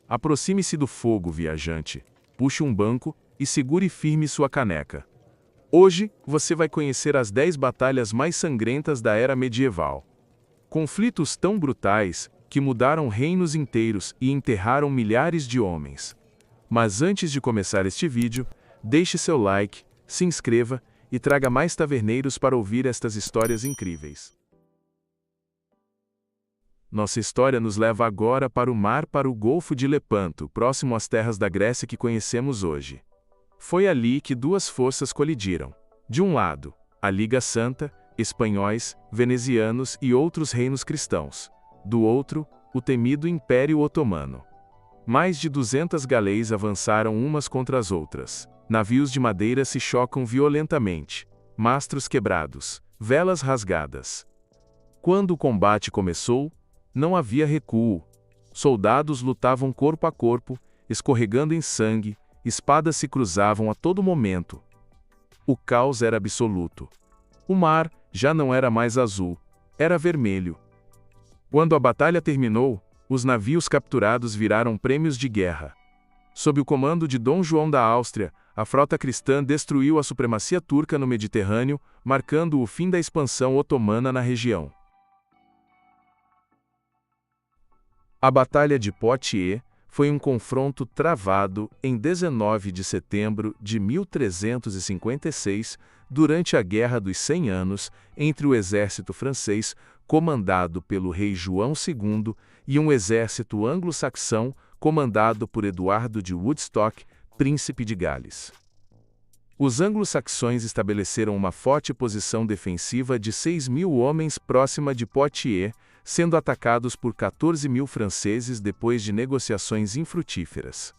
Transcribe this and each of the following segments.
Aproxime-se do fogo, viajante. Puxe um banco e segure firme sua caneca. Hoje, você vai conhecer as 10 batalhas mais sangrentas da era medieval. Conflitos tão brutais que mudaram reinos inteiros e enterraram milhares de homens. Mas antes de começar este vídeo, deixe seu like, se inscreva e traga mais taverneiros para ouvir estas histórias incríveis. Nossa história nos leva agora para o mar, para o Golfo de Lepanto, próximo às terras da Grécia que conhecemos hoje. Foi ali que duas forças colidiram. De um lado, a Liga Santa, espanhóis, venezianos e outros reinos cristãos. Do outro, o temido Império Otomano. Mais de 200 galeias avançaram umas contra as outras. Navios de madeira se chocam violentamente. Mastros quebrados, velas rasgadas. Quando o combate começou, não havia recuo. Soldados lutavam corpo a corpo, escorregando em sangue, espadas se cruzavam a todo momento. O caos era absoluto. O mar já não era mais azul, era vermelho. Quando a batalha terminou, os navios capturados viraram prêmios de guerra. Sob o comando de Dom João da Áustria, a frota cristã destruiu a supremacia turca no Mediterrâneo, marcando o fim da expansão otomana na região. A Batalha de Poitiers foi um confronto travado em 19 de setembro de 1356, durante a Guerra dos 100 Anos, entre o exército francês, comandado pelo rei João II, e um exército anglo-saxão, comandado por Eduardo de Woodstock, príncipe de Gales. Os anglo-saxões estabeleceram uma forte posição defensiva de 6.000 homens próxima de Poitiers, sendo atacados por 14.000 franceses depois de negociações infrutíferas.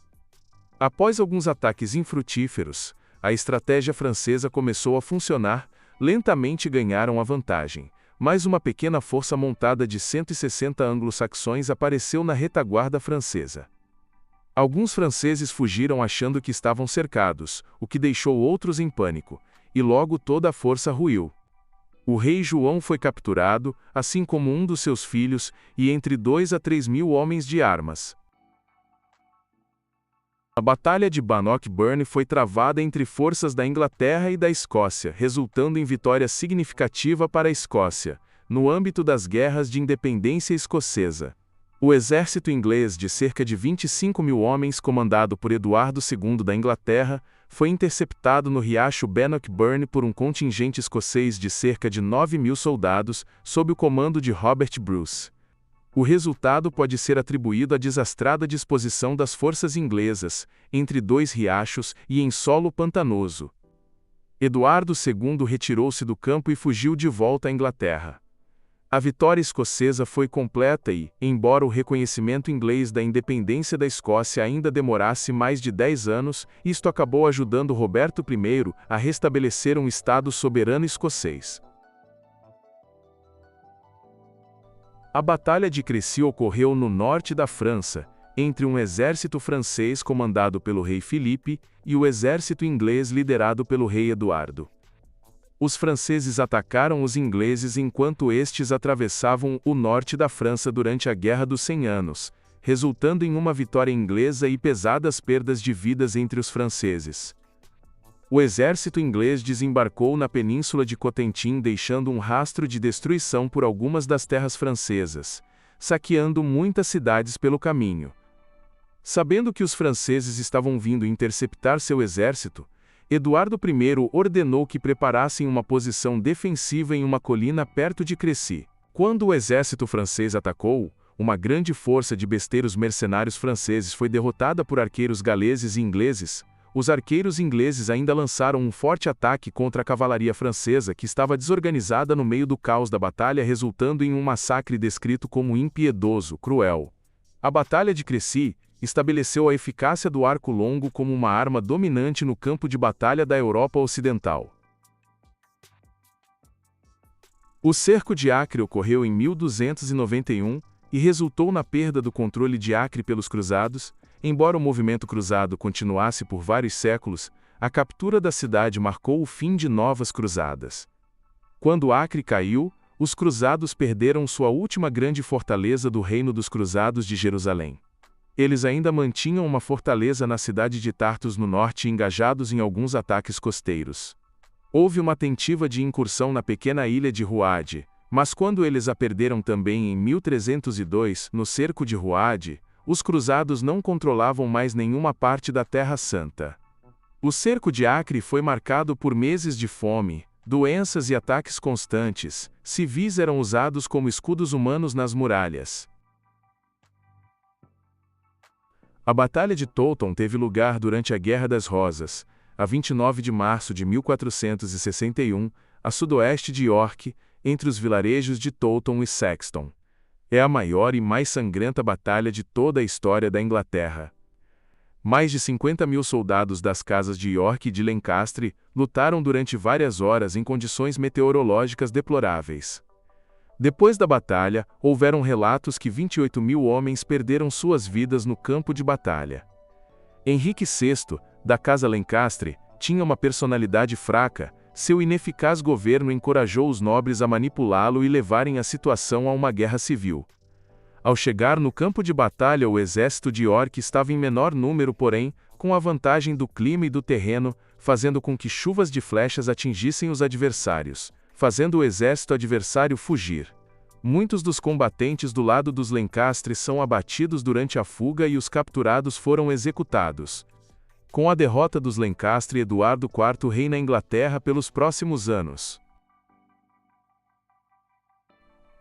Após alguns ataques infrutíferos, a estratégia francesa começou a funcionar, lentamente ganharam a vantagem, mas uma pequena força montada de 160 anglo-saxões apareceu na retaguarda francesa. Alguns franceses fugiram achando que estavam cercados, o que deixou outros em pânico, e logo toda a força ruiu. O rei João foi capturado, assim como um dos seus filhos, e entre 2 a 3.000 homens de armas. A Batalha de Bannockburn foi travada entre forças da Inglaterra e da Escócia, resultando em vitória significativa para a Escócia, no âmbito das guerras de independência escocesa. O exército inglês de cerca de 25.000 homens, comandado por Eduardo II da Inglaterra, foi interceptado no riacho Bannockburn por um contingente escocês de cerca de 9.000 soldados, sob o comando de Robert Bruce. O resultado pode ser atribuído à desastrada disposição das forças inglesas, entre dois riachos e em solo pantanoso. Eduardo II retirou-se do campo e fugiu de volta à Inglaterra. A vitória escocesa foi completa e, embora o reconhecimento inglês da independência da Escócia ainda demorasse mais de 10 anos, isto acabou ajudando Roberto I a restabelecer um Estado soberano escocês. A Batalha de Crécy ocorreu no norte da França, entre um exército francês comandado pelo rei Filipe e o exército inglês liderado pelo rei Eduardo. Os franceses atacaram os ingleses enquanto estes atravessavam o norte da França durante a Guerra dos 100 Anos, resultando em uma vitória inglesa e pesadas perdas de vidas entre os franceses. O exército inglês desembarcou na península de Cotentin, deixando um rastro de destruição por algumas das terras francesas, saqueando muitas cidades pelo caminho. Sabendo que os franceses estavam vindo interceptar seu exército, Eduardo I ordenou que preparassem uma posição defensiva em uma colina perto de Crécy. Quando o exército francês atacou, uma grande força de besteiros mercenários franceses foi derrotada por arqueiros galeses e ingleses. Os arqueiros ingleses ainda lançaram um forte ataque contra a cavalaria francesa, que estava desorganizada no meio do caos da batalha, resultando em um massacre descrito como impiedoso, cruel. A Batalha de Crécy estabeleceu a eficácia do arco longo como uma arma dominante no campo de batalha da Europa Ocidental. O cerco de Acre ocorreu em 1291 e resultou na perda do controle de Acre pelos cruzados. Embora o movimento cruzado continuasse por vários séculos, a captura da cidade marcou o fim de novas cruzadas. Quando Acre caiu, os cruzados perderam sua última grande fortaleza do Reino dos Cruzados de Jerusalém. Eles ainda mantinham uma fortaleza na cidade de Tartus no norte e engajados em alguns ataques costeiros. Houve uma tentativa de incursão na pequena ilha de Ruade, mas quando eles a perderam também em 1302, no cerco de Ruade, os cruzados não controlavam mais nenhuma parte da Terra Santa. O cerco de Acre foi marcado por meses de fome, doenças e ataques constantes. Civis eram usados como escudos humanos nas muralhas. A Batalha de Towton teve lugar durante a Guerra das Rosas, a 29 de março de 1461, a sudoeste de York, entre os vilarejos de Towton e Saxton. É a maior e mais sangrenta batalha de toda a história da Inglaterra. Mais de 50.000 soldados das casas de York e de Lancaster lutaram durante várias horas em condições meteorológicas deploráveis. Depois da batalha, houveram relatos que 28.000 homens perderam suas vidas no campo de batalha. Henrique VI, da Casa Lancaster, tinha uma personalidade fraca. Seu ineficaz governo encorajou os nobres a manipulá-lo e levarem a situação a uma guerra civil. Ao chegar no campo de batalha, o exército de York estava em menor número, porém, com a vantagem do clima e do terreno, fazendo com que chuvas de flechas atingissem os adversários, fazendo o exército adversário fugir. Muitos dos combatentes do lado dos Lancaster são abatidos durante a fuga e os capturados foram executados. Com a derrota dos Lancaster, Eduardo IV reina a Inglaterra pelos próximos anos.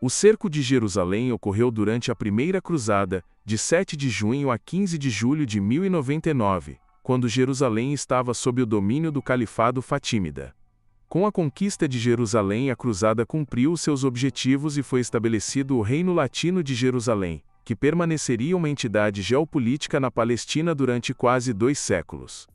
O cerco de Jerusalém ocorreu durante a Primeira Cruzada, de 7 de junho a 15 de julho de 1099, quando Jerusalém estava sob o domínio do Califado Fatímida. Com a conquista de Jerusalém, a cruzada cumpriu seus objetivos e foi estabelecido o Reino Latino de Jerusalém, que permaneceria uma entidade geopolítica na Palestina durante quase 2 séculos.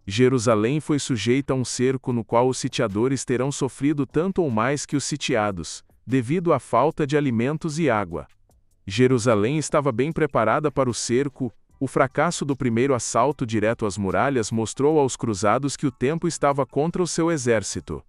Jerusalém foi sujeita a um cerco no qual os sitiadores terão sofrido tanto ou mais que os sitiados, devido à falta de alimentos e água. Jerusalém estava bem preparada para o cerco. O fracasso do primeiro assalto direto às muralhas mostrou aos cruzados que o tempo estava contra o seu exército.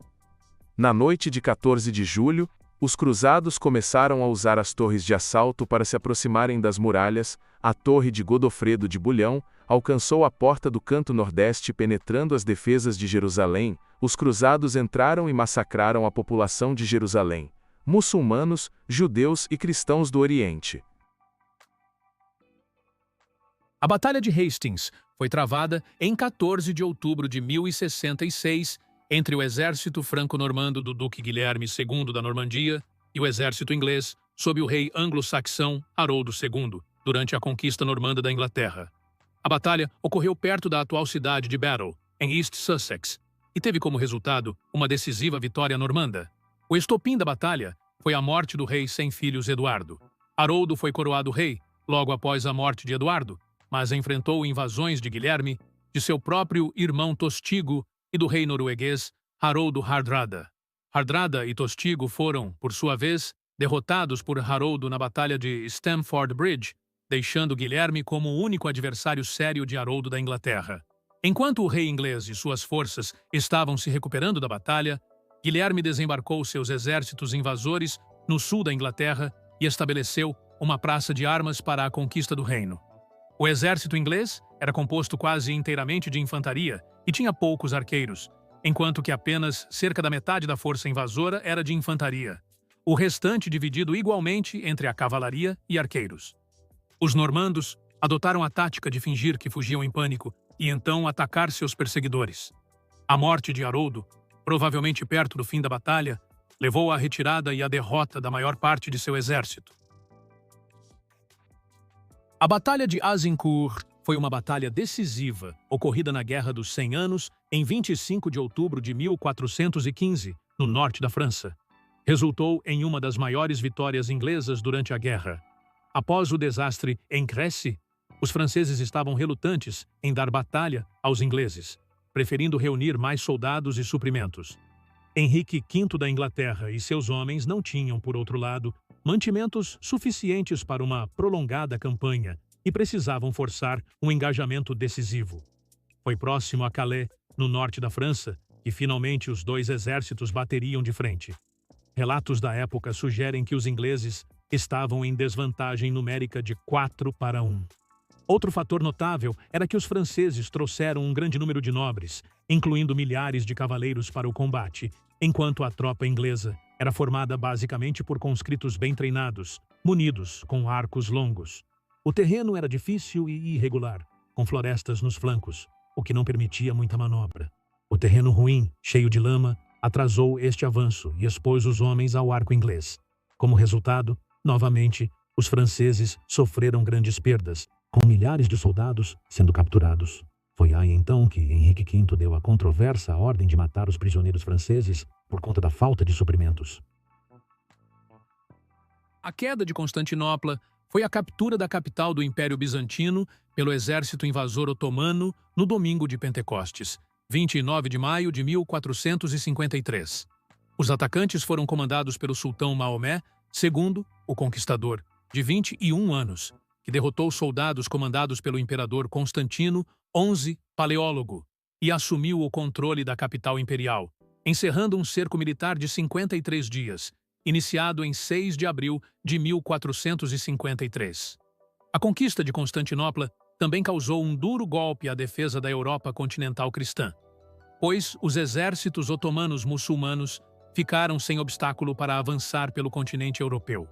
Na noite de 14 de julho, os cruzados começaram a usar as torres de assalto para se aproximarem das muralhas. A torre de Godofredo de Bulhão alcançou a porta do canto nordeste, penetrando as defesas de Jerusalém. Os cruzados entraram e massacraram a população de Jerusalém, muçulmanos, judeus e cristãos do Oriente. A Batalha de Hastings foi travada em 14 de outubro de 1066 entre o exército franco-normando do Duque Guilherme II da Normandia e o exército inglês sob o rei anglo-saxão Haroldo II, durante a conquista normanda da Inglaterra. A batalha ocorreu perto da atual cidade de Battle, em East Sussex, e teve como resultado uma decisiva vitória normanda. O estopim da batalha foi a morte do rei sem filhos Eduardo. Haroldo foi coroado rei logo após a morte de Eduardo, mas enfrentou invasões de Guilherme, de seu próprio irmão Tostigo e do rei norueguês Haroldo Hardrada. Hardrada e Tostigo foram, por sua vez, derrotados por Haroldo na Batalha de Stamford Bridge, deixando Guilherme como o único adversário sério de Haroldo da Inglaterra. Enquanto o rei inglês e suas forças estavam se recuperando da batalha, Guilherme desembarcou seus exércitos invasores no sul da Inglaterra e estabeleceu uma praça de armas para a conquista do reino. O exército inglês era composto quase inteiramente de infantaria e tinha poucos arqueiros, enquanto que apenas cerca da metade da força invasora era de infantaria, o restante dividido igualmente entre a cavalaria e arqueiros. Os normandos adotaram a tática de fingir que fugiam em pânico e então atacar seus perseguidores. A morte de Haroldo, provavelmente perto do fim da batalha, levou à retirada e à derrota da maior parte de seu exército. A Batalha de Azincourt foi uma batalha decisiva, ocorrida na Guerra dos 100 Anos, em 25 de outubro de 1415, no norte da França. Resultou em uma das maiores vitórias inglesas durante a guerra. Após o desastre em Crécy, os franceses estavam relutantes em dar batalha aos ingleses, preferindo reunir mais soldados e suprimentos. Henrique V da Inglaterra e seus homens não tinham, por outro lado, mantimentos suficientes para uma prolongada campanha e precisavam forçar um engajamento decisivo. Foi próximo a Calais, no norte da França, que finalmente os dois exércitos bateriam de frente. Relatos da época sugerem que os ingleses estavam em desvantagem numérica de 4-1. Outro fator notável era que os franceses trouxeram um grande número de nobres, incluindo milhares de cavaleiros para o combate, enquanto a tropa inglesa era formada basicamente por conscritos bem treinados, munidos com arcos longos. O terreno era difícil e irregular, com florestas nos flancos, o que não permitia muita manobra. O terreno ruim, cheio de lama, atrasou este avanço e expôs os homens ao arco inglês. Como resultado, novamente, os franceses sofreram grandes perdas, com milhares de soldados sendo capturados. Foi aí então que Henrique V deu à controversa ordem de matar os prisioneiros franceses por conta da falta de suprimentos. A queda de Constantinopla foi a captura da capital do Império Bizantino pelo exército invasor otomano no domingo de Pentecostes, 29 de maio de 1453. Os atacantes foram comandados pelo sultão Maomé II, o Conquistador, de 21 anos, que derrotou soldados comandados pelo imperador Constantino XI Paleólogo e assumiu o controle da capital imperial, encerrando um cerco militar de 53 dias, iniciado em 6 de abril de 1453. A conquista de Constantinopla também causou um duro golpe à defesa da Europa continental cristã, pois os exércitos otomanos muçulmanos ficaram sem obstáculo para avançar pelo continente europeu.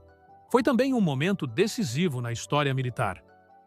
Foi também um momento decisivo na história militar.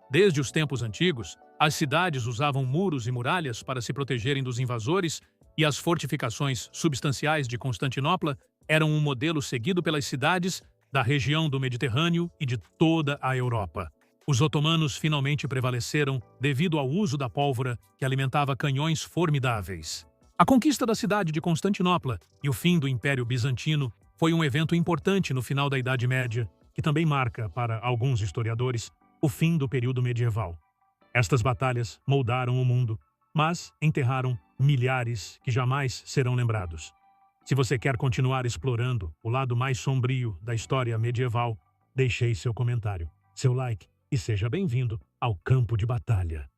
Desde os tempos antigos, as cidades usavam muros e muralhas para se protegerem dos invasores e as fortificações substanciais de Constantinopla eram um modelo seguido pelas cidades da região do Mediterrâneo e de toda a Europa. Os otomanos finalmente prevaleceram devido ao uso da pólvora que alimentava canhões formidáveis. A conquista da cidade de Constantinopla e o fim do Império Bizantino foi um evento importante no final da Idade Média, que também marca, para alguns historiadores, o fim do período medieval. Estas batalhas moldaram o mundo, mas enterraram milhares que jamais serão lembrados. Se você quer continuar explorando o lado mais sombrio da história medieval, deixe seu comentário, seu like e seja bem-vindo ao campo de batalha.